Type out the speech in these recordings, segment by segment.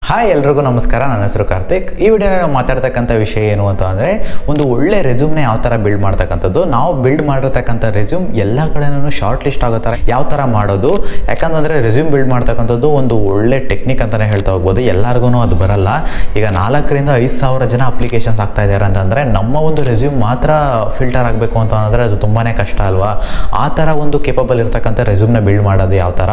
Hi ಎಲ್ರಿಗೂ ನಮಸ್ಕಾರ. ನನ್ನ ಹೆಸರು ಕಾರ್ತಿಕ್. ಈ ವಿಡಿಯೋನ ನಾವು ಮಾತಾಡ್ತಕ್ಕಂಥ ವಿಷಯ ಏನು ಅಂತ ಅಂದರೆ, ಒಂದು ಒಳ್ಳೆ ರೆಸ್ಯೂಮ್ನ ಯಾವ ಥರ ಬಿಲ್ಡ್ ಮಾಡ್ತಕ್ಕಂಥದ್ದು. ನಾವು ಬಿಲ್ಡ್ ಮಾಡಿರ್ತಕ್ಕಂಥ ರೆಸ್ಯೂಮ್ ಎಲ್ಲ ಕಡೆನೂ ಶಾರ್ಟ್ ಲಿಸ್ಟ್ ಆಗೋ ಥರ ಯಾವ ಥರ ಮಾಡೋದು. ಯಾಕಂತಂದರೆ ರೆಸ್ಯೂಮ್ ಬಿಲ್ಡ್ ಮಾಡ್ತಕ್ಕಂಥದ್ದು ಒಂದು ಒಳ್ಳೆ ಟೆಕ್ನಿಕ್ ಅಂತಲೇ ಹೇಳ್ತಾ ಹೋಗ್ಬೋದು. ಎಲ್ಲರಿಗೂ ಅದು ಬರಲ್ಲ. ಈಗ 4,000 to 5,000 ಜನ ಅಪ್ಲಿಕೇಶನ್ಸ್ ಆಗ್ತಾ ಇದ್ದಾರೆ ಅಂತಂದರೆ ನಮ್ಮ ಒಂದು ರೆಸ್ಯೂಮ್ ಮಾತ್ರ ಫಿಲ್ಟರ್ ಆಗಬೇಕು ಅಂತ ಅಂದರೆ ಅದು ತುಂಬಾ ಕಷ್ಟ ಅಲ್ವಾ. ಆ ಥರ ಒಂದು ಕೇಪಬಲ್ ಇರ್ತಕ್ಕಂಥ ರೆಸ್ಯೂಮ್ನ ಬಿಲ್ಡ್ ಮಾಡೋದು ಯಾವ ಥರ,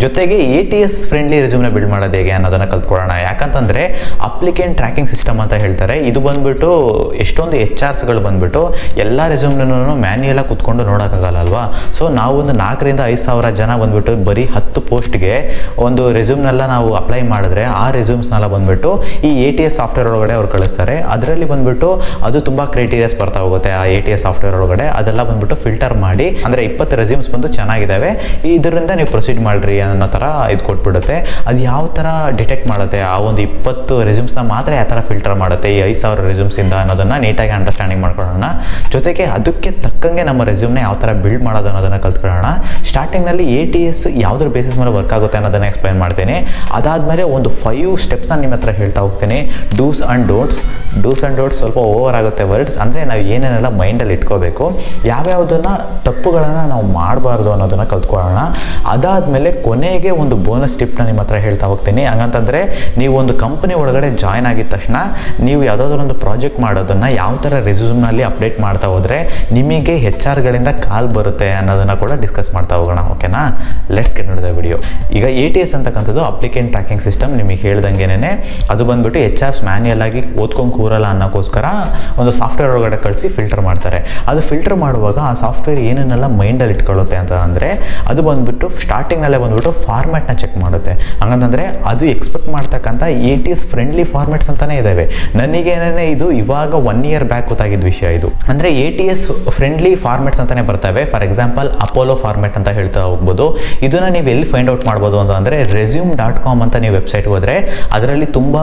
ಜೊತೆಗೆ ATS ಫ್ರೆಂಡ್ಲಿ ರೆಸ್ಯೂಮ್ನ ಬಿಲ್ಡ್ ಮಾಡೋದು ಹೇಗೆ ಅನ್ನೋದನ್ನು ಕಲ್ತ್ಕೊಳ್ಳೋಣ. ಯಾಕಂತಂದ್ರೆ ಅಪ್ಲಿಕೆಂಟ್ ಟ್ರ್ಯಾಕಿಂಗ್ ಸಿಸ್ಟಮ್ ಅಂತ ಹೇಳ್ತಾರೆ. ಇದು ಬಂದ್ಬಿಟ್ಟು ಎಷ್ಟೊಂದು HRsಗಳು ಬಂದ್ಬಿಟ್ಟು ಎಲ್ಲ ರೆಸ್ಯೂಮ್ನೂ ಮ್ಯಾನ್ಯಲ್ ಆಗಿ ಕುತ್ಕೊಂಡು ನೋಡೋಕ್ಕಾಗಲ್ಲ ಅಲ್ವಾ. ಸೊ ನಾವು ಒಂದು 4,000 to 5,000 ಜನ ಬಂದ್ಬಿಟ್ಟು ಬರೀ 10 ಪೋಸ್ಟ್ಗೆ ಒಂದು ರೆಸ್ಯೂಮ್ನೆಲ್ಲ ನಾವು ಅಪ್ಲೈ ಮಾಡಿದ್ರೆ ಆ ರೆಸ್ಯೂಮ್ಸ್ನೆಲ್ಲ ಬಂದ್ಬಿಟ್ಟು ಈ ATS ಸಾಫ್ಟ್ವೇರ್ ಒಳಗಡೆ ಅವ್ರು ಕಳಿಸ್ತಾರೆ. ಅದರಲ್ಲಿ ಬಂದ್ಬಿಟ್ಟು ಅದು ತುಂಬ ಕ್ರೈಟೀರಿಯಾಸ್ ಬರ್ತಾ ಹೋಗುತ್ತೆ. ಆ ATS ಸಾಫ್ಟ್ವೇರ್ ಒಳಗಡೆ ಅದೆಲ್ಲ ಬಂದ್ಬಿಟ್ಟು ಫಿಲ್ಟರ್ ಮಾಡಿ, ಅಂದರೆ 20 ರೆಸ್ಯೂಮ್ಸ್ ಬಂದು ಚೆನ್ನಾಗಿದ್ದಾವೆ, ಇದರಿಂದ ನೀವು ಪ್ರೊಸೀಡ್ ಮಾಡ್ರಿ ಅನ್ನೋ ಥರ ಇದು ಕೊಟ್ಬಿಡುತ್ತೆ. ಅದು ಯಾವ ಥರ ಡಿಟೆಕ್ಟ್ ಮಾಡುತ್ತೆ, ಆ ಒಂದು 20 ರೆಸ್ಯೂಮ್ಸ್ನ ಮಾತ್ರ ಯಾವ ಥರ ಫಿಲ್ಟರ್ ಮಾಡುತ್ತೆ ಈ 5,000 ರೆಸ್ಯೂಮ್ಸಿಂದ ಅನ್ನೋದನ್ನು ನೀಟಾಗಿ ಅಂಡರ್ಸ್ಟ್ಯಾಂಡಿಂಗ್ ಮಾಡ್ಕೊಳ್ಳೋಣ. ಜೊತೆಗೆ ಅದಕ್ಕೆ ತಕ್ಕಂಗೆ ನಮ್ಮ ರೆಸ್ಯೂಮ್ನ ಯಾವ ಥರ ಬಿಲ್ಡ್ ಮಾಡೋದು ಅನ್ನೋದನ್ನು ಕಲ್ತ್ಕೊಳ್ಳೋಣ. ಸ್ಟಾರ್ಟಿಂಗ್ನಲ್ಲಿ ATS ಯಾವುದ್ರ ಬೇಸಿಸ್ ಮೇಲೆ ವರ್ಕ್ ಆಗುತ್ತೆ ಅನ್ನೋದನ್ನು ಎಕ್ಸ್ಪ್ಲೈನ್ ಮಾಡ್ತೀನಿ. ಅದಾದಮೇಲೆ ಒಂದು 5 ಸ್ಟೆಪ್ಸ್ನ ನಿಮ್ಮ ಹತ್ರ ಹೇಳ್ತಾ ಹೋಗ್ತೀನಿ. ಡೂಸ್ ಆ್ಯಂಡ್ ಡೋಂಟ್ಸ್ ಸ್ವಲ್ಪ ಓವರ್ ಆಗುತ್ತೆ ವರ್ಡ್ಸ್, ಅಂದರೆ ನಾವು ಏನೇನೆಲ್ಲ ಮೈಂಡಲ್ಲಿ ಇಟ್ಕೋಬೇಕು, ಯಾವ್ಯಾವುದನ್ನು ತಪ್ಪುಗಳನ್ನು ನಾವು ಮಾಡಬಾರ್ದು ಅನ್ನೋದನ್ನು ಕಲ್ತ್ಕೊಳ್ಳೋಣ. ಅದಾದಮೇಲೆ ಕೊನೆಗೆ ಒಂದು ಬೋನಸ್ ಟಿಪ್ನ ನಿಮ್ಮ ಹತ್ರ ಹೇಳ್ತಾ ಹೋಗ್ತೀನಿ. ಹಂಗಂತಂದರೆ ನೀವು ಒಂದು ಕಂಪನಿ ಒಳಗಡೆ ಜಾಯ್ನ್ ಆಗಿದ ತಕ್ಷಣ ನೀವು ಯಾವುದಾದ್ರೂ ಒಂದು ಪ್ರಾಜೆಕ್ಟ್ ಮಾಡೋದನ್ನು ಯಾವ ಥರ ರೆಸ್ಯೂಮ್ನಲ್ಲಿ ಅಪ್ಡೇಟ್ ಮಾಡ್ತಾ ಹೋದರೆ ನಿಮಗೆ HR ಕಾಲ್ ಬರುತ್ತೆ ಅನ್ನೋದನ್ನು ಕೂಡ ಡಿಸ್ಕಸ್ ಮಾಡ್ತಾ ಹೋಗೋಣ. ಓಕೆನಾ, let's get into the video. ಈಗ ATS ಅಂತಕ್ಕಂಥದ್ದು ಅಪ್ಲಿಕೆಂಟ್ ಟ್ರ್ಯಾಕಿಂಗ್ ಸಿಸ್ಟಮ್. ನಿಮಗೆ ಹೇಳ್ದಂಗೆನೇ ಅದು ಬಂದ್ಬಿಟ್ಟು HRs ಮ್ಯಾನ್ಯಲ್ ಆಗಿ ಓದ್ಕೊಂಡು ಕೂರಲ್ಲ ಅನ್ನೋಕ್ಕೋಸ್ಕರ ಒಂದು ಸಾಫ್ಟ್ವೇರ್ ಒಳಗಡೆ ಕಳಿಸಿ ಫಿಲ್ಟರ್ ಮಾಡ್ತಾರೆ. ಅದು ಫಿಲ್ಟರ್ ಮಾಡುವಾಗ ಆ ಸಾಫ್ಟ್ವೇರ್ ಏನೇನೆಲ್ಲ ಮೈಂಡಲ್ಲಿ ಇಟ್ಕೊಳ್ಳುತ್ತೆ ಅಂತ ಅಂದರೆ, ಅದು ಬಂದ್ಬಿಟ್ಟು ಸ್ಟಾರ್ಟಿಂಗ್ನಲ್ಲೇ ಬಂದ್ಬಿಟ್ಟು ಫಾರ್ಮ್ಯಾಟ್ನ ಚೆಕ್ ಮಾಡುತ್ತೆ. ಹಂಗಂತಂದರೆ ಅದು ಎಕ್ಸ್ಪೆಕ್ಟ್ ಮಾಡ್ತಕ್ಕಂಥ ATS ಫ್ರೆಂಡ್ಲಿ ಫಾರ್ಮ್ಯಾಟ್ಸ್ ಅಂತಲೇ ಇದ್ದಾವೆ. ನನಗೇನೇ ಇದು ಇವಾಗ 1 year ಬ್ಯಾಕ್ ಗೊತ್ತಾಗಿದ್ದ ವಿಷಯ ಇದು. ಅಂದರೆ ATS ಫ್ರೆಂಡ್ಲಿ ಫಾರ್ಮ್ಯಾಟ್ಸ್ ಅಂತಲೇ ಬರ್ತವೆ. ಫಾರ್ ಎಕ್ಸಾಂಪಲ್ ಅಪೋಲೋ ಫಾರ್ಮ್ಯಾಟ್ ಅಂತ ಹೇಳ್ತಾ ಹೋಗ್ಬೋದು. ಇದನ್ನು ನೀವು ಎಲ್ಲಿ ಫೈಂಡ್ ಔಟ್ ಮಾಡ್ಬೋದು ಅಂತಂದರೆ resume.com ಅಂತ ನೀವು ವೆಬ್ಸೈಟ್ಗೆ ಹೋದರೆ ಅದರಲ್ಲಿ ತುಂಬ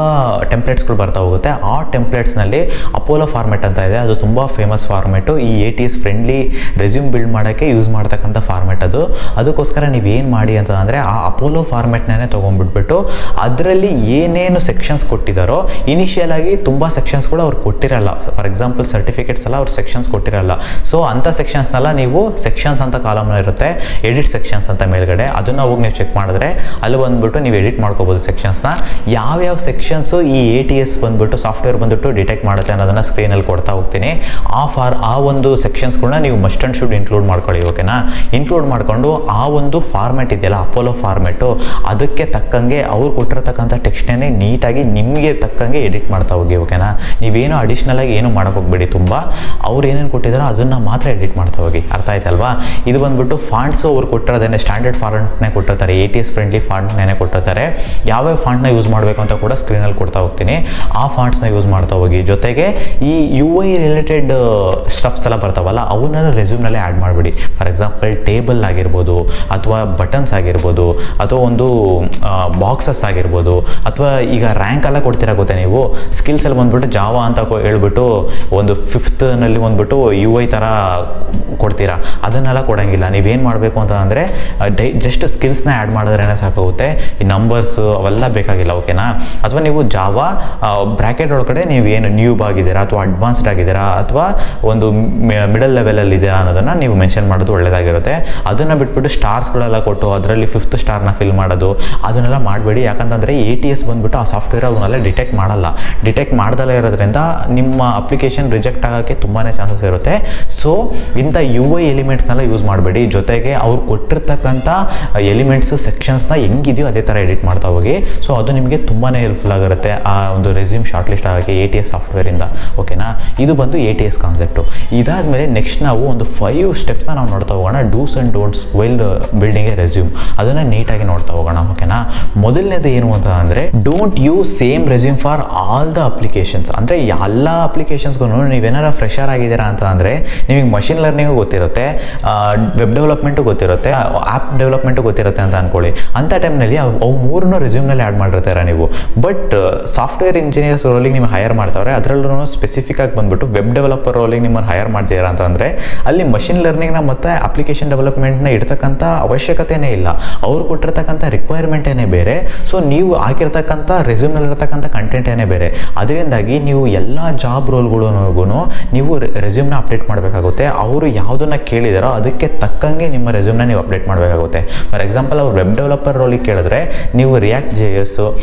ಟೆಂಪ್ಲೇಟ್ಸ್ಗಳು ಬರ್ತಾ ಹೋಗುತ್ತೆ. ಆ ಟೆಂಪ್ಲೇಟ್ಸ್ನಲ್ಲಿ ಅಪೋಲೋ ಫಾರ್ಮ್ಯಾಟ್ ಅಂತ ಇದೆ. ಅದು ತುಂಬ ಫೇಮಸ್ ಫಾರ್ಮ್ಯಾಟು. ಈ ATS ಫ್ರೆಂಡ್ಲಿ ರೆಸ್ಯೂಮ್ ಬಿಲ್ಡ್ ಮಾಡೋಕ್ಕೆ ಯೂಸ್ ಮಾಡ್ತಕ್ಕಂಥ ಫಾರ್ಮ್ಯಾಟ್ ಅದು. ಅದಕ್ಕೋಸ್ಕರ ನೀವು ಏನು ಮಾಡಿ ಅಂತ ಅಂದರೆ ಆ ಅಪೋಲೋ ಫಾರ್ಮ್ಯಾಟ್ನೇ ತೊಗೊಂಡ್ಬಿಟ್ಬಿಟ್ಟು ಅದರಲ್ಲಿ ಏನೇನು ಸೆಕ್ಷನ್ಸ್ ಕೊಟ್ಟಿದ್ದಾರೋ, ಇನಿಷಿಯಲ್ ಆಗಿ ತುಂಬ ಸೆಕ್ಷನ್ಸ್ಗಳು ಅವ್ರು ಕೊಟ್ಟಿರಲ್ಲ. ಫಾರ್ ಎಕ್ಸಾಂಪಲ್ ಸರ್ಟಿಫಿಕೇಟ್ಸ್ ಎಲ್ಲ ಅವ್ರು ಸೆಕ್ಷನ್ಸ್ ಕೊಟ್ಟಿರಲ್ಲ. ಸೊ ಅಂಥ ಸೆಕ್ಷನ್ಸ್ನೆಲ್ಲ ನೀವು ಸೆಕ್ಷನ್ಸ್ ಅಂತ ಕಾಲಮ್ ಇರುತ್ತೆ, ಎಡಿಟ್ ಸೆಕ್ಷನ್ಸ್ ಅಂತ ಮೇಲ್ಗಡೆ, ಅದನ್ನು ಹೋಗಿ ನೀವು ಚೆಕ್ ಮಾಡಿದ್ರೆ ಅಲ್ಲಿ ಬಂದ್ಬಿಟ್ಟು ನೀವು ಎಡಿಟ್ ಮಾಡ್ಕೋಬೋದು ಸೆಕ್ಷನ್ಸ್ನ. ಯಾವ್ಯಾವ ಸೆಕ್ಷನ್ಸು ಈ ATS ಬಂದ್ಬಿಟ್ಟು ಸಾಫ್ಟ್ವೇರ್ ಬಂದ್ಬಿಟ್ಟು ಡಿಟೆಕ್ಟ್ ಮಾಡುತ್ತೆ ಅನ್ನೋದನ್ನು ಸ್ಕ್ರೀನಲ್ಲಿ ಕೊಡ್ತಾ ಹೋಗ್ತೀನಿ. ಆ ಒಂದು ಸೆಕ್ಷನ್ಸ್ಗಳನ್ನ ನೀವು ಮಸ್ಟ್ ಆ್ಯಂಡ್ ಶುಡ್ ಇನ್ಕ್ಲೂಡ್ ಮಾಡ್ಕೊಳ್ಳಿ. ಓಕೆನಾ, ಇನ್ಕ್ಲೂಡ್ ಮಾಡಿಕೊಂಡು ಆ ಒಂದು ಫಾರ್ಮ್ಯಾಟ್ ಇದೆಯಲ್ಲ ಅಪೋಲೋ ಫಾರ್ಮ್ಯಾಟು, ಅದಕ್ಕೆ ತಕ್ಕಂಗೆ ಅವ್ರು ಕೊಟ್ಟಿರತಕ್ಕಂಥ ಟೆಕ್ಸ್ಟ್ನೇ ನೀಟಾಗಿ ನಿಮಗೆ ತಕ್ಕಂಗೆ ಎಡಿಟ್ ಮಾಡ್ತಾ ಹೋಗಿ. ಓಕೆನಾ, ನೀವೇನು ಅಡಿಷ್ನಲ್ ಆಗಿ ಏನು ಮಾಡೋಕೆ ಹೋಗ್ಬೇಡಿ. ತುಂಬ ಅವ್ರು ಏನೇನು ಕೊಟ್ಟಿದ್ದಾರೋ ಅದನ್ನು ಮಾತ್ರ ಎಡಿಟ್ ಮಾಡ್ತಾ ಹೋಗಿ. ಅರ್ಥ ಆಯ್ತಲ್ವಾ? ಇದು ಬಂದ್ಬಿಟ್ಟು ಫಾಂಟ್ಸು ಅವ್ರು ಕೊಟ್ಟಿರೋದೇನೆ ಸ್ಟ್ಯಾಂಡರ್ಡ್ ಫಾಂಟ್ನೇ ಕೊಟ್ಟಿರ್ತಾರೆ, ATS ಫ್ರೆಂಡ್ಲಿ ಫಾಂಟ್ನೇ ಕೊಟ್ಟಿರ್ತಾರೆ. ಯಾವ್ಯಾವ ಫಾಂಟ್ನ ಯೂಸ್ ಮಾಡಬೇಕು ಅಂತ ಕೂಡ ಸ್ಕ್ರೀನಲ್ಲಿ ಕೊಡ್ತಾ ಹೋಗ್ತೀನಿ. ಆ ಫಾಂಟ್ಸ್ನ ಯೂಸ್ ಮಾಡ್ತಾ ಹೋಗಿ. ಜೊತೆಗೆ ಈ UI ರಿಲೇಟೆಡ್ ಸ್ಟಫ್ಸ್ ಎಲ್ಲ ಬರ್ತಾವಲ್ಲ ಅವನ್ನೆಲ್ಲ ರೆಸ್ಯೂಮ್ನಲ್ಲೇ ಆ್ಯಡ್ ಮಾಡಿಬಿಡಿ. ಫಾರ್ ಎಕ್ಸಾಂಪಲ್ ಟೇಬಲ್ ಆಗಿರ್ಬೋದು, ಅಥವಾ ಬಟನ್ಸ್ ಆಗಿರ್ಬೋದು, ಅಥವಾ ಒಂದು ಬಾಕ್ಸಸ್ ಆಗಿರ್ಬೋದು, ಅಥವಾ ಈಗ ರ್ಯಾಂಕ್ ಎಲ್ಲ ಕೊಡ್ತೀರಾ ಗೊತ್ತೇ ನೀವು, ಸ್ಕಿಲ್ಸ್ ಎಲ್ಲ ಬಂದ್ಬಿಟ್ಟು ಜಾವಾ ಅಂತ ಹೇಳ್ಬಿಟ್ಟು ಒಂದು 5th ಬಂದ್ಬಿಟ್ಟು UI ಥರ ಕೊಡ್ತೀರಾ, ಅದನ್ನೆಲ್ಲ ಕೊಡೋಂಗಿಲ್ಲ. ನೀವೇನು ಮಾಡಬೇಕು ಅಂತ ಅಂದರೆ ಜಸ್ಟ್ ಸ್ಕಿಲ್ಸ್ನ ಆ್ಯಡ್ ಮಾಡಿದ್ರೇ ಸಾಕಾಗುತ್ತೆ. ಈ ನಂಬರ್ಸು ಅವೆಲ್ಲ ಬೇಕಾಗಿಲ್ಲ. ಓಕೆನಾ, ಅಥವಾ ನೀವು ಜಾವಾ ಬ್ರ್ಯಾಕೆಟ್ ಒಳಗಡೆ ನೀವು ಏನು ನ್ಯೂಬ್ ಆಗಿದ್ದೀರಾ ಅಥವಾ ಅಡ್ವಾನ್ಸ್ಡ್ ಆಗಿದ್ದೀರಾ ಅಥವಾ ಒಂದು ಮಿಡಲ್ ಲೆವೆಲಲ್ಲಿ ಇದ್ದೀರಾ ಅನ್ನೋದನ್ನು ನೀವು ಮೆನ್ಷನ್ ಮಾಡೋದು ಒಳ್ಳೆಯದಾಗಿರುತ್ತೆ. ಅದನ್ನು ಬಿಟ್ಬಿಟ್ಟು ಸ್ಟಾರ್ಸ್ಗಳೆಲ್ಲ ಕೊಟ್ಟು ಅದರಲ್ಲಿ 5th ಸ್ಟಾರ್ನ ಫಿಲ್ ಮಾಡೋದು ಅದನ್ನೆಲ್ಲ ಮಾಡಬೇಡಿ. ಯಾಕಂತಂದರೆ ATS ಬಂದ್ಬಿಟ್ಟು ಆ ಸಾಫ್ಟ್ವೇರ್ ಅವನ್ನೆಲ್ಲ ಡಿಟೆಕ್ಟ್ ಮಾಡಲ್ಲ. ಡಿಟೆಕ್ಟ್ ಮಾಡ್ದಲೇ ಇರೋದ್ರಿಂದ ನಿಮ್ಮ ಅಪ್ಲಿಕೇಶನ್ ರಿಜೆಕ್ಟ್ ಆಗೋಕ್ಕೆ ತುಂಬಾ ಚಾನ್ಸಸ್ ಇರುತ್ತೆ. ಸೊ ಇಂಥ UI ಎಲಿಮೆಂಟ್ಸ್ನೆಲ್ಲ ಯೂಸ್ ಮಾಡಬೇಡಿ. ಜೊತೆಗೆ ಅವ್ರು ಕೊಟ್ಟಿರ್ತಕ್ಕಂಥ ಎಲಿಮೆಂಟ್ಸು ಸೆಕ್ಷನ್ಸ್ನ ಹೆಂಗಿದೆಯೋ ಅದೇ ಥರ ಎಡಿಟ್ ಮಾಡ್ತಾ ಹೋಗಿ. ಸೊ ಅದು ನಿಮಗೆ ತುಂಬಾ ಹೆಲ್ಪ್ಫುಲ್ ಆಗಿರುತ್ತೆ ಆ ಒಂದು ರೆಸ್ಯೂಮ್ ಶಾರ್ಟ್ ಲಿಸ್ಟ್ ಆಗೋಕ್ಕೆ ATS ಸಾಫ್ಟ್ವೇರಿಂದ. ಓಕೆನಾ, ಇದು ಬಂದು ATS ಕಾನ್ಸೆಪ್ಟು. ಇದಾದಮೇಲೆ ನೆಕ್ಸ್ಟ್ ನಾವು ಒಂದು 5 ಸ್ಟೆಪ್ಸ್ನ ನಾವು ನೋಡ್ತಾ ಹೋಗೋಣ. Dos and don'ts while building A resume, ಅದನ್ನು ನೀಟಾಗಿ ನೋಡ್ತಾ ಹೋಗೋಣ. ಓಕೆನಾ, ಮೊದಲನೇದು ಏನು ಅಂತ ಅಂದರೆ don't use same resume for all the applications. ಅಂದರೆ ಎಲ್ಲ ಅಪ್ಲಿಕೇಶನ್ಸ್ಗೂ ನೀವೇನಾರ ಫ್ರೆಷರ್ ಆಗಿದ್ದೀರಾ ಅಂತ ಅಂದರೆ ನಿಮಗೆ ಮಷಿನ್ ಲರ್ನಿಂಗು ಗೊತ್ತಿರುತ್ತೆ, ವೆಬ್ ಡೆವಲಪ್ಮೆಂಟು ಗೊತ್ತಿರುತ್ತೆ, ಆ್ಯಪ್ ಡೆವಲಪ್ಮೆಂಟು ಗೊತ್ತಿರುತ್ತೆ ಅಂತ ಅಂದ್ಕೊಳ್ಳಿ. ಅಂಥ ಟೈಮ್ನಲ್ಲಿ ಅವು 3 ರೆಸ್ಯೂಮ್ನಲ್ಲಿ ಆ್ಯಡ್ ಮಾಡಿರ್ತೀರ ನೀವು. ಬಟ್ ಸಾಫ್ಟ್ವೇರ್ ಇಂಜಿನಿಯರ್ಸ್ ರೋಲಿಗೆ ನೀವು ಹೈರ್ ಮಾಡ್ತಾವ್ರೆ, ಅದರಲ್ಲೂ ಸ್ಪೆಸಿಫಿಕ್ ಆಗಿ ಬಂದ್ಬಿಟ್ಟು ವೆಬ್ ಡೆವಲಪರ್ ರೋಲಿಗೆ ನಿಮ್ಮನ್ನು ಹೈರ್ ಮಾಡ್ತೀರಾ ಅಂತಂದರೆ ಅಲ್ಲಿ ಮಷಿನ್ ಲರ್ನಿಂಗ್ನ ಮತ್ತು ಅಪ್ಲಿಕೇಶನ್ ಡೆವಲಪ್ಮೆಂಟ್ನ ಇಡ್ತಕ್ಕಂಥ ಅವಶ್ಯಕತೆಯೇ ಇಲ್ಲ. ಅವ್ರು ಕೊಟ್ಟಿರ್ತಕ್ಕಂಥ ರಿಕ್ವೈರ್ಮೆಂಟೇನೇ ಬೇರೆ. ಸೊ ನೀವು ಹಾಕಿರ್ತಕ್ಕಂಥ ಇರತಕ್ಕಂಥ ರೆಸ್ಯೂಮ್ನಲ್ಲಿರತಕ್ಕಂಥ ಕಂಟೆಂಟೇನೇ ಬೇರೆ. ಅದರಿಂದಾಗಿ ನೀವು ಎಲ್ಲ ಜಾಬ್ ರೋಲ್ಗಳಿಗೂ ನೀವು ರೆಸ್ಯೂಮ್ನ ಅಪ್ಡೇಟ್ ಮಾಡಬೇಕಾಗುತ್ತೆ. ಅವರು ಯಾವುದನ್ನು ಕೇಳಿದಾರೋ ಅದಕ್ಕೆ ತಕ್ಕಂಗೆ ನಿಮ್ಮ ರೆಸ್ಯೂಮ್ನ ನೀವು ಅಪ್ಡೇಟ್ ಮಾಡಬೇಕಾಗುತ್ತೆ. ಫಾರ್ ಎಕ್ಸಾಂಪಲ್ ಅವ್ರು ವೆಬ್ ಡೆವಲಪರ್ ರೋಲಿಗೆ ಕೇಳಿದ್ರೆ ನೀವು react JS,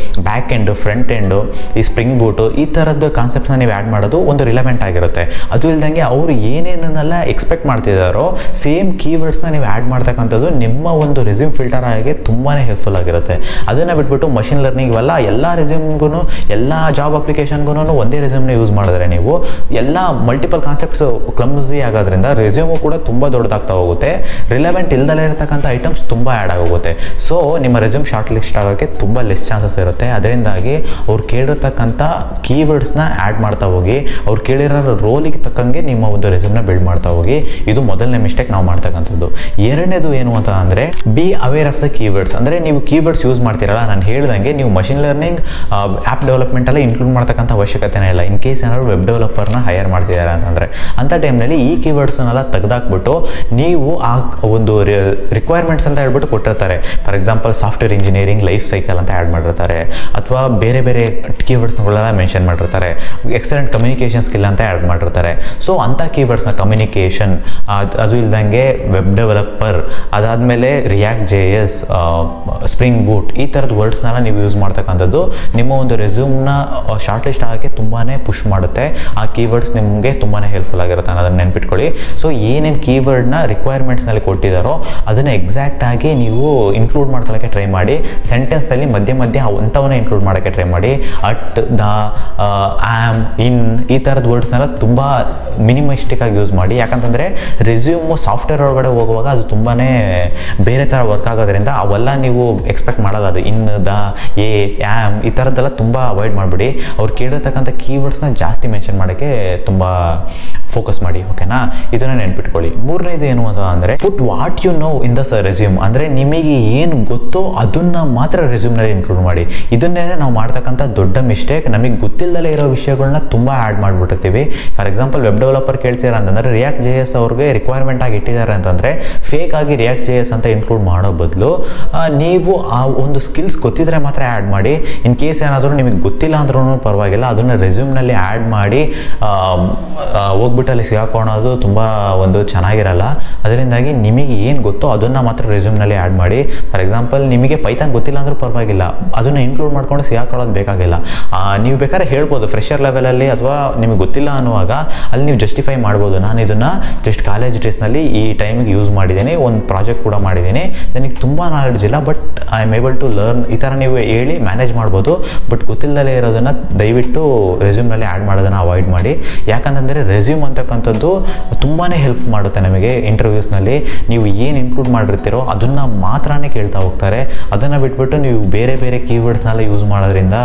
back end, front end, ಈ ಸ್ಪ್ರಿಂಗ್ ಬೂಟು ಈ ಥರದ್ದು ಕಾನ್ಸೆಪ್ಟ್ಸ್ನ ನೀವು ಆ್ಯಡ್ ಮಾಡೋದು ಒಂದು ರಿಲೆವೆಂಟ್ ಆಗಿರುತ್ತೆ. ಅದು ಇಲ್ದಂಗೆ ಅವರು ಏನೇನೆಲ್ಲ ಎಕ್ಸ್ಪೆಕ್ಟ್ ಮಾಡ್ತಿದ್ದಾರೋ ಸೇಮ್ ಕೀವರ್ಡ್ಸ್ನ ನೀವು ಆ್ಯಡ್ ಮಾಡ್ತಕ್ಕಂಥದ್ದು ನಿಮ್ಮ ಒಂದು ರೆಸ್ಯೂಮ್ ಫಿಲ್ಟರ್ ಆಗಿ ತುಂಬಾ ಹೆಲ್ಪ್ಫುಲ್ ಆಗಿರುತ್ತೆ. ಅದನ್ನು ಬಿಟ್ಬಿಟ್ಟು ಮಷಿನ್ ಲರ್ನಿಂಗ್ ಇವೆಲ್ಲ ಎಲ್ಲ ರೆಸ್ಯೂಮ್ಗೂ ಎಲ್ಲ ಜಾಬ್ ಅಪ್ಲಿಕೇಶನ್ಗೂ ಒಂದೇ ರೆಸ್ಯೂಮ್ನ ಯೂಸ್ ಮಾಡಿದ್ರೆ ನೀವು ಎಲ್ಲ ಮಲ್ಟಿಪಲ್ ಕಾನ್ಸೆಪ್ಟ್ಸ್ ಕ್ಲಮ್ಸಿ ಆಗೋದ್ರಿಂದ ರೆಸ್ಯೂಮು ಕೂಡ ತುಂಬ ದೊಡ್ಡದಾಗ್ತಾ ಹೋಗುತ್ತೆ. ರಿಲೆವೆಂಟ್ ಇಲ್ದಲೇ ಇರತಕ್ಕಂಥ ಐಟಮ್ಸ್ ತುಂಬ ಆ್ಯಡ್ ಆಗೋಗುತ್ತೆ. ಸೊ ನಿಮ್ಮ ರೆಸ್ಯೂಮ್ ಶಾರ್ಟ್ ಲಿಸ್ಟ್ ಆಗೋಕ್ಕೆ ತುಂಬ ಲೆಸ್ ಚಾನ್ಸಸ್ ಇರುತ್ತೆ. ಅದರಿಂದಾಗಿ ಅವ್ರು ಕೇಳಿರ್ತಕ್ಕಂಥ ಕೀವರ್ಡ್ಸ್ನ ಆ್ಯಡ್ ಮಾಡ್ತಾ ಹೋಗಿ, ಅವ್ರು ಕೇಳಿರೋ ರೋಲಿಗೆ ತಕ್ಕಂಗೆ ನಿಮ್ಮ ಒಂದು ರೆಸ್ಯೂಮ್ನ ಬಿಲ್ಡ್ ಮಾಡ್ತಾ ಹೋಗಿ. ಇದು ಮೊದಲನೇ ಮಿಸ್ಟೇಕ್ ನಾವು ಮಾಡ್ತಕ್ಕಂಥದ್ದು. ಎರಡನೇದು ಏನು ಅಂತ ಅಂದರೆ be aware of the keywords. ಅಂದರೆ ನೀವು ಕೀವರ್ಡ್ಸ್ ಯೂಸ್ ಮಾಡ್ತೀರಲ್ಲ, ನಾನು ಹೇಳ್ದಂಗೆ ನೀವು ಮಷಿನ್ ಲರ್ನಿಂಗ್ ಆ್ಯಪ್ ಡೆವಲಪ್ಮೆಂಟಲ್ಲಿ ಇನ್ಕ್ಲೂಡ್ ಮಾಡ್ತಕ್ಕಂಥ ಅವಶ್ಯಕತೆನೇ ಇಲ್ಲ. ಇನ್ ಕೇಸ್ ಏನಾದ್ರು ವೆಬ್ ಡೆವಲಪರ್ನ ಹೈಯರ್ ಮಾಡ್ತಿದ್ದಾರೆ ಅಂತಂದರೆ ಅಂಥ ಟೈಮ್ನಲ್ಲಿ ಈ ಕೀವರ್ಡ್ಸ್ನೆಲ್ಲ ತೆಗೆದಾಕ್ಬಿಟ್ಟು ನೀವು ಆ ಒಂದು ರಿಕ್ವೈರ್ಮೆಂಟ್ಸ್ ಅಂತ ಹೇಳ್ಬಿಟ್ಟು ಕೊಟ್ಟಿರ್ತಾರೆ. For example software engineering life cycle ಅಂತ ಆ್ಯಡ್ ಮಾಡಿರ್ತಾರೆ, ಅಥವಾ ಬೇರೆ ಬೇರೆ ಕೀವರ್ಡ್ಸ್ಗಳೆಲ್ಲ ಮೆನ್ಷನ್ ಮಾಡಿರ್ತಾರೆ. ಎಕ್ಸಲೆಂಟ್ ಕಮ್ಯುನಿಕೇಷನ್ ಸ್ಕಿಲ್ ಅಂತ ಆ್ಯಡ್ ಮಾಡಿರ್ತಾರೆ. ಸೊ ಅಂಥ ಕೀವರ್ಡ್ಸ್ನ ಕಮ್ಯುನಿಕೇಷನ್, ಅದು ಇಲ್ದಂಗೆ ವೆಬ್ ಡೆವಲಪರ್, ಅದಾದಮೇಲೆ ರಿಯಾಕ್ಟ್ JS, ಸ್ಪ್ರಿಂಗ್ ಬೂಟ್ ಈ ಥರದ ವರ್ಡ್ಸ್ನೆಲ್ಲ ನೀವು ಯೂಸ್ ಮಾಡ್ತಕ್ಕಂಥದ್ದು ನಿಮ್ಮ ಒಂದು ರೆಸ್ಯೂಮ್ನ ಶಾರ್ಟ್ ಲಿಸ್ಟ್ ಆಗೋಕ್ಕೆ ತುಂಬಾ ಪುಷ್ ಮಾಡುತ್ತೆ. ಆ ಕೀವರ್ಡ್ಸ್ ನಿಮಗೆ ತುಂಬಾ ಹೆಲ್ಪ್ಫುಲ್ ಆಗಿರುತ್ತೆ ಅನ್ನೋದನ್ನು ನೆನ್ಪಿಟ್ಕೊಳ್ಳಿ. ಸೊ ಏನೇನು ಕೀವರ್ಡ್ನ ರಿಕ್ವೈರ್ಮೆಂಟ್ಸ್ನಲ್ಲಿ ಕೊಟ್ಟಿದ್ದಾರೋ ಅದನ್ನು ಎಕ್ಸಾಕ್ಟಾಗಿ ನೀವು ಇನ್ಕ್ಲೂಡ್ ಮಾಡ್ಕೊಳ್ಳೋಕ್ಕೆ ಟ್ರೈ ಮಾಡಿ. ಸೆಂಟೆನ್ಸ್ನಲ್ಲಿ ಮಧ್ಯೆ ಮಧ್ಯೆ ಅಂಥವನ್ನೇ ಇನ್ಕ್ಲೂಡ್ ಮಾಡೋಕ್ಕೆ ಟ್ರೈ ಮಾಡಿ. ಅಟ್, ದ, ಆಮ್, ಇನ್ ಈ ಥರದ ವರ್ಡ್ಸ್ನೆಲ್ಲ ತುಂಬ ಮಿನಿಮಲಿಸ್ಟಿಕ್ಕಾಗಿ ಯೂಸ್ ಮಾಡಿ. ಯಾಕಂತಂದರೆ ರೆಸ್ಯೂಮು ಸಾಫ್ಟ್ವೇರ್ ಒಳಗಡೆ ಹೋಗುವಾಗ ಅದು ತುಂಬಾ ಬೇರೆ ಥರ ವರ್ಕ್ ಆಗೋದ್ರಿಂದ ಅವೆಲ್ಲ ನೀವು ಎಕ್ಸ್ಪೆಕ್ಟ್ ಮಾಡೋದು. ಅದು ಇನ್, ದ, ಎ, ಆಮ್ ಈ ಥರದ್ದೆಲ್ಲ ತುಂಬ ಅವಾಯ್ಡ್ ಮಾಡಿಬಿಡಿ. ಅವ್ರು ಕೇಳಿರ್ತಕ್ಕಂಥ ಕೀವರ್ಡ್ಸ್ನ ಜಾಸ್ತಿ ಮೆನ್ಷನ್ ಮಾಡೋಕ್ಕೆ ತುಂಬ ಫೋಕಸ್ ಮಾಡಿ. ಓಕೆನಾ, ಇದನ್ನು ನೆನ್ಪಿಟ್ಕೊಳ್ಳಿ. ಮೂರನೇದು ಏನು ಅಂತ ಅಂದರೆ put what you know in the resume. ಅಂದರೆ ನಿಮಗೆ ಏನು ಗೊತ್ತೋ ಅದನ್ನು ಮಾತ್ರ ರೆಸ್ಯೂಮ್ನಲ್ಲಿ ಇನ್ಕ್ಲೂಡ್ ಮಾಡಿ. ಇದನ್ನೇ ನಾವು ಮಾಡ್ತಕ್ಕಂಥ ದೊಡ್ಡ ಮಿಸ್ಟೇಕ್. ನಮಗೆ ಗೊತ್ತಿಲ್ಲದಲೇ ಇರೋ ವಿಷಯಗಳನ್ನ ತುಂಬ ಆ್ಯಡ್ ಮಾಡಿಬಿಟ್ಟಿರ್ತೀವಿ. ಫಾರ್ ಎಕ್ಸಾಂಪಲ್ ವೆಬ್ ಡೆವಲಪರ್ ಕೇಳ್ತೀರಾ ಅಂತಂದರೆ ರಿಯಾಕ್ಟ್ JS ಅವ್ರಿಗೆ ರಿಕ್ವೈರ್ಮೆಂಟ್ ಆಗಿ ಇಟ್ಟಿದ್ದಾರೆ ಅಂತಂದರೆ ಫೇಕ್ ಆಗಿ ರಿಯಾಕ್ಟ್ JS ಅಂತ ಇನ್ಕ್ಲೂಡ್ ಮಾಡೋ ಬದಲು ನೀವು ಆ ಒಂದು ಸ್ಕಿಲ್ಸ್ ಗೊತ್ತಿದ್ರೆ ಮಾತ್ರ ಆ್ಯಡ್ ಮಾಡಿ. ಇನ್ ಕೇಸ್ ಏನಾದರೂ ನಿಮಗೆ ಗೊತ್ತಿಲ್ಲ ಅಂದ್ರೂ ಪರವಾಗಿಲ್ಲ, ಅದನ್ನು ರೆಸ್ಯೂಮ್ನಲ್ಲಿ ಆ್ಯಡ್ ಮಾಡಿ ಹೋಗ್ಬಿಟ್ಟು ಅಲ್ಲಿ ಸಿಗಾಕೊಳ್ಳೋದು ತುಂಬ ಒಂದು ಚೆನ್ನಾಗಿರಲ್ಲ. ಅದರಿಂದಾಗಿ ನಿಮಗೆ ಏನು ಗೊತ್ತೋ ಅದನ್ನು ಮಾತ್ರ ರೆಸ್ಯೂಮ್ನಲ್ಲಿ ಆ್ಯಡ್ ಮಾಡಿ. ಫಾರ್ ಎಕ್ಸಾಂಪಲ್ ನಿಮಗೆ ಪೈಥಾನ್ ಗೊತ್ತಿಲ್ಲ ಅಂದರೂ ಪರವಾಗಿಲ್ಲ, ಅದನ್ನು ಇನ್ಕ್ಲೂಡ್ ಮಾಡ್ಕೊಂಡು ಸಿಗಾಕೊಳ್ಳೋದು ಬೇಕಾಗಿಲ್ಲ. ನೀವು ಬೇಕಾದ್ರೆ ಹೇಳ್ಬೋದು ಫ್ರೆಷರ್ ಲೆವೆಲಲ್ಲಿ ಅಥವಾ ನಿಮಗೆ ಗೊತ್ತಿಲ್ಲ ಅನ್ನುವಾಗ ಅಲ್ಲಿ ನೀವು ಜಸ್ಟಿಫೈ ಮಾಡ್ಬೋದು. ನಾನು ಇದನ್ನು ಜಸ್ಟ್ ಕಾಲೇಜ್ ಡೇಸ್ನಲ್ಲಿ ಈ ಟೈಮಿಗೆ ಯೂಸ್ ಮಾಡಿದ್ದೀನಿ, ಒಂದು ಪ್ರಾಜೆಕ್ಟ್ ಕೂಡ ಮಾಡಿದ್ದೀನಿ, ನನಗೆ ತುಂಬ ನಾಲೆಡ್ಜ್ ಇಲ್ಲ, but I am able to learn ಈ ಥರ ನೀವು ಹೇಳಿ ಮ್ಯಾನೇಜ್ ಮಾಡ್ಬೋದು. ಬಟ್ ಗೊತ್ತಿಲ್ಲದಲೇ ಇರೋದನ್ನು ದಯವಿಟ್ಟು ರೆಸ್ಯೂಮ್ನಲ್ಲಿ ಆ್ಯಡ್ ಮಾಡೋದನ್ನು ಅವಾಯ್ಡ್ ಮಾಡಿ. ಯಾಕಂತಂದರೆ ರೆಸ್ಯೂಮ್ ಅಂತಕ್ಕಂಥದ್ದು ತುಂಬಾ ಹೆಲ್ಪ್ ಮಾಡುತ್ತೆ ನಮಗೆ ಇಂಟರ್ವ್ಯೂಸ್ನಲ್ಲಿ. ನೀವು ಏನು ಇನ್ಕ್ಲೂಡ್ ಮಾಡಿರ್ತೀರೋ ಅದನ್ನು ಮಾತ್ರನೇ ಕೇಳ್ತಾ ಹೋಗ್ತಾರೆ. ಅದನ್ನು ಬಿಟ್ಬಿಟ್ಟು ನೀವು ಬೇರೆ ಬೇರೆ ಕೀವರ್ಡ್ಸ್ನೆಲ್ಲ ಯೂಸ್ ಮಾಡೋದ್ರಿಂದ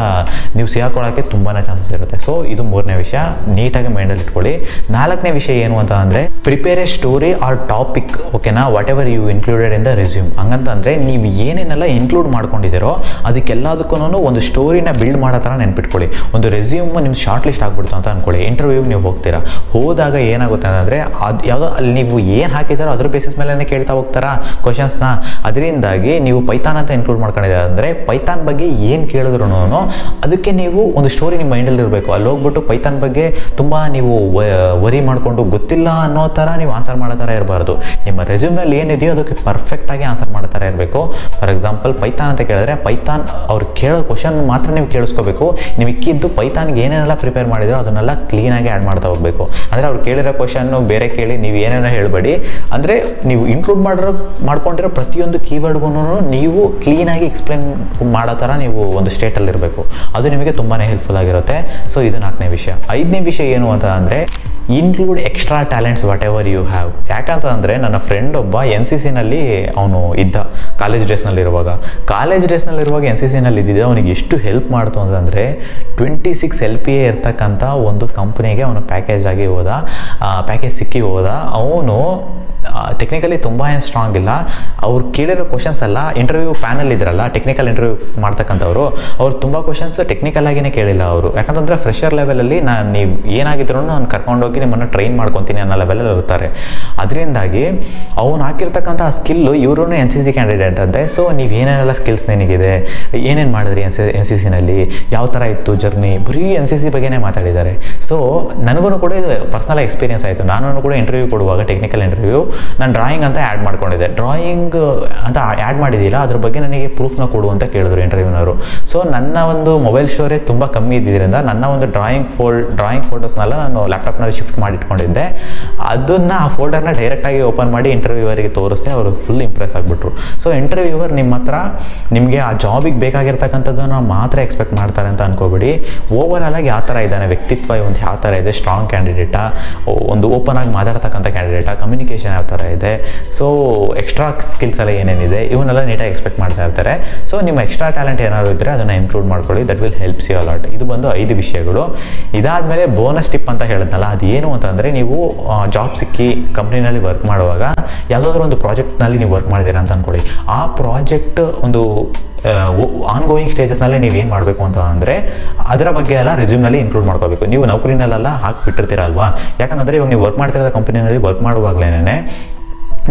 ನೀವು ಸಿಗಾಕೊಳ್ಳೋಕ್ಕೆ ತುಂಬಾ ಚಾನ್ಸಸ್ ಇರುತ್ತೆ. ಸೊ ಇದು ಮೂರನೇ ವಿಷಯ, ನೀಟಾಗಿ ಮೈಂಡಲ್ಲಿ ಇಟ್ಕೊಳ್ಳಿ. ನಾಲ್ಕನೇ ವಿಷಯ ಏನು ಅಂತ ಅಂದರೆ prepare a story or topic. ಓಕೆನಾ, whatever you included in the resume. ಹಂಗಂತಂದರೆ ನೀವು ಏನೇನೆಲ್ಲ ಇನ್ಕ್ಲೂಡ್ ಮಾಡ್ಕೊಂಡಿದ್ದೀರೋ ಅದಕ್ಕೆಲ್ಲದಕ್ಕೂ ಒಂದು ಸ್ಟೋರಿನ ಬಿಲ್ಡ್ ಮಾಡೋ ಥರ ನೆನ್ಪಿಟ್ಕೊಳ್ಳಿ. ಒಂದು ರೆಸ್ಯೂಮ್ ನಿಮ್ಗೆ ಶಾರ್ಟ್ ಲಿಸ್ಟ್ ಆಗ್ಬಿಡ್ತು ಅಂತ ಅಂದ್ಕೊಳ್ಳಿ. ಇಂಟರ್ವ್ಯೂಗೆ ನೀವು ಹೋಗ್ತೀರಾ, ಹೋದಾಗ ಏನಾಗುತ್ತೆ ಅಂದರೆ ಅದು ಯಾವುದೋ ಅಲ್ಲಿ ನೀವು ಏನು ಹಾಕಿದಾರೋ ಅದ್ರ ಬೇಸಿಸ್ ಮೇಲೆ ಕೇಳ್ತಾ ಹೋಗ್ತಾರಾ ಕ್ವಶನ್ಸ್ನ. ಅದರಿಂದಾಗಿ ನೀವು ಪೈಥಾನ್ ಅಂತ ಇನ್ಕ್ಲೂಡ್ ಮಾಡ್ಕೊಂಡಿದ್ದಾರೆ ಅಂದರೆ ಪೈಥಾನ್ ಬಗ್ಗೆ ಏನು ಕೇಳಿದ್ರು ಅದಕ್ಕೆ ನೀವು ಒಂದು ಸ್ಟೋರಿ ನಿಮ್ಮ ಮೈಂಡಲ್ಲಿ ಇರಬೇಕು. ಅಲ್ಲಿ ಹೋಗ್ಬಿಟ್ಟು ಪೈಥಾನ್ ಬಗ್ಗೆ ತುಂಬ ನೀವು ವರಿ ಮಾಡಿಕೊಂಡು ಗೊತ್ತಿಲ್ಲ ಅನ್ನೋ ಥರ ನೀವು ಆನ್ಸರ್ ಮಾಡೋ ಥರ ಇರಬಾರ್ದು. ನಿಮ್ಮ ರೆಸ್ಯೂಮ್ನಲ್ಲಿ ಏನಿದೆಯೋ ಅದಕ್ಕೆ ಪರ್ಫೆಕ್ಟಾಗಿ ಆನ್ಸರ್ ಮಾಡೋ ಥರ ಇರಬೇಕು. ಫಾರ್ ಎಕ್ಸಾಂಪಲ್ ಪೈಥಾನ್ ಅಂತ ಕೇಳಿದ್ರೆ ಪೈಥಾನ್ ಅವ್ರು ಕೇಳೋ ಕ್ವಶನ್ ಮಾತ್ರ ನೀವು ಕೇಳಿಸ್ಕೋಬೇಕು. ನೀವು ಇಕ್ಕಿದ್ದು ಪೈಥಾನ್ಗೆ ಏನೇನೆಲ್ಲ ಪ್ರಿಪೇರ್ ಮಾಡಿದ್ರೋ ಅದನ್ನೆಲ್ಲ ಕ್ಲೀನಾಗಿ ಆ್ಯಡ್ ಮಾಡ್ತಾ ಹೋಗಬೇಕು. ಅಂದರೆ ಅವ್ರು ಕೇಳಿರೋ ಕ್ವಶನ್ನು ಬೇರೆ ಕೇಳಿ ನೀವು ಏನೇನೋ ಹೇಳಬೇಡಿ. ಅಂದರೆ ನೀವು ಇನ್ಕ್ಲೂಡ್ ಮಾಡ್ಕೊಂಡಿರೋ ಪ್ರತಿಯೊಂದು ಕೀವರ್ಡ್ಗೂ ನೀವು ಕ್ಲೀನಾಗಿ ಎಕ್ಸ್ಪ್ಲೇನ್ ಮಾಡೋ ಥರ ನೀವು ಒಂದು ಸ್ಟೇಟಲ್ಲಿರಬೇಕು. ಅದು ನಿಮಗೆ ತುಂಬಾ ಹೆಲ್ಪ್ಫುಲ್ ಆಗಿರುತ್ತೆ. ಸೊ ಇದು ನಾಲ್ಕನೇ ವಿಷಯ. ಐದನೇ ವಿಷಯ ಏನು ಅಂತ ಅಂದರೆ include extra talents whatever you have. ಯಾಕಂತಂದರೆ ನನ್ನ ಫ್ರೆಂಡ್ ಒಬ್ಬ NCCನಲ್ಲಿ ಅವನು ಇದ್ದ ಕಾಲೇಜ್ ಡೇಸ್ನಲ್ಲಿರುವಾಗ NCCನಲ್ಲಿ ಇದ್ದಿದ್ದ ಅವನಿಗೆ ಎಷ್ಟು ಹೆಲ್ಪ್ ಮಾಡ್ತು ಅಂತಂದರೆ 26 LPA ಇರ್ತಕ್ಕಂಥ ಒಂದು ಕಂಪ್ನಿಗೆ ಅವನು ಪ್ಯಾಕೇಜ್ ಆಗಿ ಹೋದ. ಹೋದ, ಪ್ಯಾಕೇಜ್ ಸಿಕ್ಕಿ ಹೋದ. ಅವನು ಟೆಕ್ನಿಕಲಿ ತುಂಬ ಏನು ಸ್ಟ್ರಾಂಗ್ ಇಲ್ಲ. ಅವ್ರು ಕೇಳಿರೋ ಕ್ವಶನ್ಸ್ ಎಲ್ಲ ಇಂಟರ್ವ್ಯೂ ಪ್ಯಾನಲ್ ಇದ್ರಲ್ಲ, ಟೆಕ್ನಿಕಲ್ ಇಂಟರ್ವ್ಯೂ ಮಾಡ್ತಕ್ಕಂಥವ್ರು, ಅವ್ರು ತುಂಬ ಕ್ವಶನ್ಸ್ ಟೆಕ್ನಿಕಲ್ ಆಗಿನೇ ಕೇಳಿಲ್ಲ ಅವರು. ಯಾಕಂತಂದರೆ ಫ್ರೆಷರ್ ಲೆವೆಲಲ್ಲಿ ನೀವು ಏನಾಗಿದ್ರು ನಾನು ಕರ್ಕೊಂಡೋಗಿ ನಿಮ್ಮನ್ನು ಟ್ರೈನ್ ಮಾಡ್ಕೊತೀನಿ ಅನ್ನೋ ಲೆವೆಲಲ್ಲಿ ಇರ್ತಾರೆ. ಅದರಿಂದಾಗಿ ಅವ್ನು ಹಾಕಿರ್ತಕ್ಕಂಥ ಸ್ಕಿಲ್ಲು ಇವರು NCC ಕ್ಯಾಂಡಿಡೇಟ್ ಅಂತೆ. ಸೊ ನೀವು ಏನೇನೆಲ್ಲ ಸ್ಕಿಲ್ಸ್ ನಿನಗಿದೆ, ಏನೇನು ಮಾಡಿದ್ರಿ NCCನಲ್ಲಿ, ಯಾವ ಥರ ಇತ್ತು ಜರ್ನಿ, ಬರೀ NCC ಬಗ್ಗೆನೇ ಮಾತಾಡಿದ್ದಾರೆ. ಸೊ ನನಗೂ ಕೂಡ ಇದು ಪರ್ಸ್ನಲ್ ಎಕ್ಸ್ಪೀರಿಯನ್ಸ್ ಆಯಿತು. ನಾನು ಕೂಡ ಇಂಟರ್ವ್ಯೂ ಕೊಡುವಾಗ ಟೆಕ್ನಿಕಲ್ ಇಂಟರ್ವ್ಯೂ ನಾನು ಡ್ರಾಯಿಂಗ್ ಅಂತ ಆ್ಯಡ್ ಮಾಡ್ಕೊಂಡಿದ್ದೆ. ಡ್ರಾಯಿಂಗ್ ಅಂತ ಆ್ಯಡ್ ಮಾಡಿದ್ದಿಲ್ಲ, ಅದ್ರ ಬಗ್ಗೆ ನನಗೆ ಪ್ರೂಫ್ನ ಕೊಡು ಅಂತ ಕೇಳಿದ್ರು ಇಂಟರ್ವ್ಯೂನವರು. ಸೊ ನನ್ನ ಒಂದು ಮೊಬೈಲ್ ಸ್ಟೋರೇಜ್ ತುಂಬ ಕಮ್ಮಿ ಇದ್ದಿದ್ದರಿಂದ ನನ್ನ ಒಂದು ಡ್ರಾಯಿಂಗ್ ಫೋಟೋಸ್ನೆಲ್ಲ ನಾನು ಲ್ಯಾಪ್ಟಾಪ್ನಲ್ಲಿ ಶಿಫ್ಟ್ ಮಾಡಿ ಇಟ್ಕೊಂಡಿದ್ದೆ. ಅದನ್ನು ಆ ಫೋಲ್ಡರ್ನ ಡೈರೆಕ್ಟಾಗಿ ಓಪನ್ ಮಾಡಿ ಇಂಟರ್ವ್ಯೂವರಿಗೆ ತೋರಿಸ್ದೆ. ಅವರು ಫುಲ್ ಇಂಪ್ರೆಸ್ ಆಗಿಬಿಟ್ರು. ಸೊ ಇಂಟರ್ವ್ಯೂವರ್ ನಿಮ್ಮ ಹತ್ರ ನಿಮಗೆ ಆ ಜಾಬಿಗೆ ಬೇಕಾಗಿರ್ತಕ್ಕಂಥದ್ದನ್ನು ಮಾತ್ರ ಎಕ್ಸ್ಪೆಕ್ಟ್ ಮಾಡ್ತಾರೆ ಅಂತ ಅನ್ಕೋಬೇಡಿ. ಓವರಾಲ್ ಆಗಿ ಯಾವ ಥರ ಇದ್ದಾನೆ ವ್ಯಕ್ತಿತ್ವ, ಒಂದು ಯಾವ ಥರ ಇದೆ, ಸ್ಟ್ರಾಂಗ್ ಕ್ಯಾಂಡಿಡೇಟಾ, ಒಂದು ಓಪನ್ ಆಗಿ ಮಾತಾಡ್ತಕ್ಕಂಥ ಕ್ಯಾಂಡಿಡೇಟಾ, ಕಮ್ಯುನಿಕೇಷನ್ ಯಾವ ಥರ ಇದೆ, ಸೊ ಎಕ್ಸ್ಟ್ರಾ ಸ್ಕಿಲ್ಸ್ ಎಲ್ಲ ಏನೇನಿದೆ ಇವನ್ನೆಲ್ಲ ನೀಟಾಗಿ ಎಕ್ಸ್ಪೆಕ್ಟ್ ಮಾಡ್ತಾ ಇರ್ತಾರೆ. ಸೊ ನಿಮ್ಮ ಎಕ್ಸ್ಟ್ರಾ ಟ್ಯಾಲೆಂಟ್ ಏನಾದ್ರು ಇದ್ದರೆ ಅದನ್ನು ಇನ್ಕ್ಲೂಡ್ ಮಾಡ್ಕೊಳ್ಳಿ. That will helps you a lot. ಇದು ಬಂದು 5 ವಿಷಯಗಳು. ಇದಾದಮೇಲೆ ಬೋನಸ್ ಟಿಪ್ ಅಂತ ಹೇಳಿದ್ನಲ್ಲ, ಅದು ಏನು ಅಂತಂದರೆ, ನೀವು ಜಾಬ್ ಸಿಕ್ಕಿ ಕಂಪ್ನಿನಲ್ಲಿ ವರ್ಕ್ ಮಾಡುವಾಗ ಯಾವುದಾದ್ರೂ ಒಂದು ಪ್ರಾಜೆಕ್ಟ್ನಲ್ಲಿ ನೀವು ವರ್ಕ್ ಮಾಡಿದ್ದೀರಾ ಅಂತ ಅಂದ್ಕೊಳ್ಳಿ. ಆ ಪ್ರಾಜೆಕ್ಟ್ ಒಂದು ಆನ್ಗೋಯಿಂಗ್ ಸ್ಟೇಜಸ್ನಲ್ಲೇ ನೀವು ಏನು ಮಾಡಬೇಕು ಅಂತ ಅಂದರೆ ಅದರ ಬಗ್ಗೆ ಎಲ್ಲ ರೆಸ್ಯೂಮ್ನಲ್ಲಿ ಇನ್ಕ್ಲೂಡ್ ಮಾಡ್ಕೋಬೇಕು. ನೀವು ನೌಕರಿನಲ್ಲೆಲ್ಲ ಹಾಕಿಬಿಟ್ಟಿರ್ತೀರಲ್ವಾ. ಯಾಕಂದರೆ ಇವಾಗ ನೀವು ವರ್ಕ್ ಮಾಡ್ತಿರೋ ಕಂಪನಿನಲ್ಲಿ ವರ್ಕ್ ಮಾಡುವಾಗಲೇ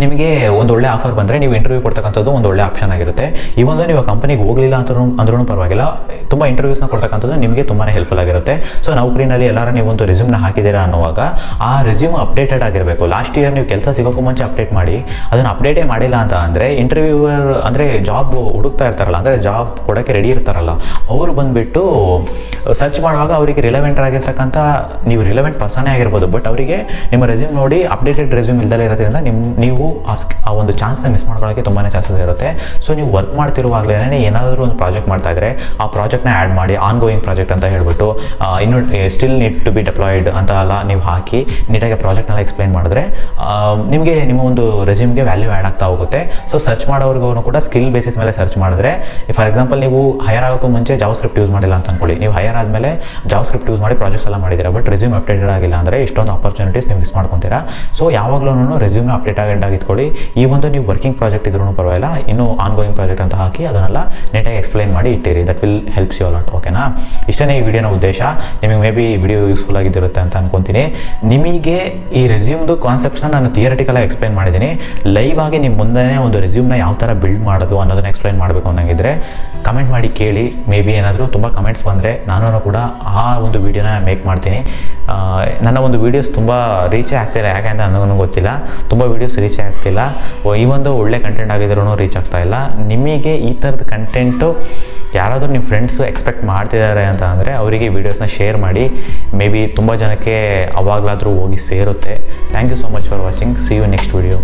ನಿಮಗೆ ಒಂದು ಒಳ್ಳೆ ಆಫರ್ ಬಂದರೆ ನೀವು ಇಂಟರ್ವ್ಯೂ ಕೊಡ್ತಕ್ಕಂಥದ್ದು ಒಂದು ಒಳ್ಳೆ ಆಪ್ಷನ್ ಆಗಿರುತ್ತೆ. ಇವೊಂದು ನೀವು ಕಂಪನಿಗೆ ಹೋಗಲಿಲ್ಲ ಅಂದ್ರೂ ಪರವಾಗಿಲ್ಲ, ತುಂಬ ಇಂಟರ್ವ್ಯೂಸ್ನ ಕೊಡ್ತಕ್ಕಂಥದ್ದು ನಿಮಗೆ ತುಂಬಾ ಹೆಲ್ಪ್ಫುಲ್ ಆಗಿರುತ್ತೆ. ಸೊ ನೌಕರಿನಲ್ಲಿ ಎಲ್ಲರೂ ನೀವು ಒಂದು ರೆಸ್ಯೂಮ್ನ ಹಾಕಿದ್ದೀರಾ ಅನ್ನುವಾಗ ಆ ರೆಸ್ಯೂಮ್ ಅಪ್ಡೇಟೆಡ್ ಆಗಿರಬೇಕು. ಲಾಸ್ಟ್ ಇಯರ್ ನೀವು ಕೆಲಸ ಸಿಗೋಕ್ಕೂ ಮುಂಚೆ ಅಪ್ಡೇಟ್ ಮಾಡಿ. ಅದನ್ನು ಅಪ್ಡೇಟೇ ಮಾಡಿಲ್ಲ ಅಂತ ಅಂದರೆ ಇಂಟರ್ವ್ಯೂವರ್ ಅಂದರೆ ಜಾಬ್ ಹುಡುಕ್ತಾ ಇರ್ತಾರಲ್ಲ, ಅಂದರೆ ಜಾಬ್ ಕೊಡೋಕ್ಕೆ ರೆಡಿ ಇರ್ತಾರಲ್ಲ, ಅವರು ಬಂದುಬಿಟ್ಟು ಸರ್ಚ್ ಮಾಡುವಾಗ ಅವರಿಗೆ ರಿಲೆವೆಂಟ್ ಆಗಿರ್ತಕ್ಕಂಥ, ನೀವು ರಿಲೆವೆಂಟ್ ಪರ್ಸನೇ ಆಗಿರ್ಬೋದು, ಬಟ್ ಅವರಿಗೆ ನಿಮ್ಮ ರೆಸ್ಯೂಮ್ ನೋಡಿ ಅಪ್ಡೇಟೆಡ್ ರೆಸ್ಯೂಮ್ ಇಲ್ದಲೇ ಇರೋದ್ರಿಂದ ನೀವು ಆ ಒಂದು ಚಾನ್ಸ್ನ ಮಿಸ್ ಮಾಡ್ಕೊಳ್ಳೋಕ್ಕೆ ತುಂಬಾ ಚಾನ್ಸಸ್ ಇರುತ್ತೆ. ಸೊ ನೀವು ವರ್ಕ್ ಮಾಡ್ತಿರುವಾಗಲೇ ಏನಾದರೂ ಒಂದು ಪ್ರಾಜೆಕ್ಟ್ ಮಾಡ್ತಾ ಇದ್ದರೆ ಆ ಪ್ರಾಜೆಕ್ಟ್ನ ಆ್ಯಡ್ ಮಾಡಿ, ಆನ್ಗೋಯಿಂಗ್ ಪ್ರಾಜೆಕ್ಟ್ ಅಂತ ಹೇಳ್ಬಿಟ್ಟು, ಇನ್ನು still need to be deployed ಅಂತ ಎಲ್ಲ ನೀವು ಹಾಕಿ ನೀಟಾಗಿ ಪ್ರಾಜೆಕ್ಟ್ನೆಲ್ಲ ಎಕ್ಸ್ಪ್ಲೈನ್ ಮಾಡಿದ್ರೆ ನಿಮಗೆ ನಿಮ್ಮ ಒಂದು ರೆಸ್ಯೂಮ್ಗೆ ವ್ಯಾಲ್ಯೂ ಆ್ಯಡ್ ಆಗ್ತಾ ಹೋಗುತ್ತೆ. ಸೊ ಸರ್ಚ್ ಮಾಡೋರಿಗೂ ಕೂಡ ಸ್ಕಿಲ್ ಬೇಸಿಸ್ ಮೇಲೆ ಸರ್ಚ್ ಮಾಡಿದ್ರೆ, ಫಾರ್ ಎಕ್ಸಾಂಪಲ್ ನೀವು ಹೈಯರ್ ಆಗೋಕ್ಕೂ ಮುಂಚೆ ಜಾವಾಸ್ಕ್ರಿಪ್ಟ್ ಯೂಸ್ ಮಾಡಿಲ್ಲ ಅಂತ ಅಂದ್ಕೊಳ್ಳಿ, ನೀವು ಹೈಯರ್ ಆದಮೇಲೆ ಜಾವಾಸ್ಕ್ರಿಪ್ಟ್ ಯೂಸ್ ಮಾಡಿ ಪ್ರಾಜೆಕ್ಟ್ಸ್ ಎಲ್ಲ ಮಾಡಿದ್ದೀರಾ, ಬಟ್ ರೆಸ್ಯೂಮ್ ಅಪ್ಡೇಟೆಡ್ ಆಗಿಲ್ಲ ಅಂದರೆ ಇಷ್ಟೊಂದು ಆಪರ್ಚುನಿಟೀಸ್ ನೀವು ಮಿಸ್ ಮಾಡ್ಕೊತೀರಾ. ಸೊ ಯಾವಾಗಲೂ ರೆಸ್ಯೂಮ್ನ ಅಪ್ಡೇಟೆಡ್ ಇಟ್ಕೊಳ್ಳಿ. ಈ ಒಂದು ನೀವು ವರ್ಕಿಂಗ್ ಪ್ರಾಜೆಕ್ಟ್ ಇದ್ರೂ ಪರವಾಗಿಲ್ಲ, ಇನ್ನೂ ಆನ್ಗೋಯಿಂಗ್ ಪ್ರಾಜೆಕ್ಟ್ ಅಂತ ಹಾಕಿ ಅದನ್ನೆಲ್ಲ ನೀಟಾಗಿ ಎಕ್ಸ್ಪ್ಲೈನ್ ಮಾಡಿ ಇಟ್ಟಿರಿ. That will helps you a lot. ಓಕೆನಾ? ಇಷ್ಟೇ ಈ ವಿಡಿಯೋನ ಉದ್ದೇಶ. ನಿಮಗೆ ಮೇ ಬಿ ವಿಡಿಯೋ ಯೂಸ್ಫುಲ್ ಆಗಿರುತ್ತೆ ಅಂತ ಅನ್ಕೊತೀನಿ. ನಿಮಗೆ ಈ ರೆಸ್ಯೂಮ್ದು ಕಾನ್ಸೆಪ್ಟ್ಸ್ನ ನಾನು ಥಿಯರಿಟಿಕಲಾಗಿ ಎಕ್ಸ್ಪ್ಲೈನ್ ಮಾಡಿದ್ದೀನಿ. ಲೈವ್ ಆಗಿ ನಿಮ್ಮ ಮುಂದೆ ಒಂದು ರೆಸ್ಯೂಮ್ನ ಯಾವ ಥರ ಬಿಲ್ಡ್ ಮಾಡೋದು ಅನ್ನೋದನ್ನ ಎಕ್ಸ್ಪ್ಲೈನ್ ಮಾಡಬೇಕು ಅನ್ನಂಗಿದ್ರೆ ಕಮೆಂಟ್ ಮಾಡಿ ಕೇಳಿ. ಮೇ ಬಿ ಏನಾದರೂ ತುಂಬ ಕಮೆಂಟ್ಸ್ ಬಂದರೆ ನಾನು ಕೂಡ ಆ ಒಂದು ವಿಡಿಯೋನ ಮೇಕ್ ಮಾಡ್ತೀನಿ. ನನ್ನ ಒಂದು ವೀಡಿಯೋಸ್ ತುಂಬ ರೀಚೇ ಆಗ್ತಿಲ್ಲ, ಯಾಕೆ ಅಂತ ನನಗೂ ಗೊತ್ತಿಲ್ಲ. ತುಂಬ ವೀಡಿಯೋಸ್ ರೀಚೇ ಆಗ್ತಿಲ್ಲ. ಈ ಒಂದು ಒಳ್ಳೆ ಕಂಟೆಂಟ್ ಆಗಿದ್ರೂ ರೀಚ್ ಆಗ್ತಾ ಇಲ್ಲ. ನಿಮಗೆ ಈ ಥರದ ಕಂಟೆಂಟು ಯಾರಾದರೂ ನಿಮ್ಮ ಫ್ರೆಂಡ್ಸು ಎಕ್ಸ್ಪೆಕ್ಟ್ ಮಾಡ್ತಿದ್ದಾರೆ ಅಂತ ಅಂದರೆ ಅವರಿಗೆ ವೀಡಿಯೋಸ್ನ ಶೇರ್ ಮಾಡಿ. ಮೇ ಬಿ ತುಂಬ ಜನಕ್ಕೆ ಅವಾಗಲಾದರೂ ಹೋಗಿ ಸೇರುತ್ತೆ. Thank you so much for watching. See you next video.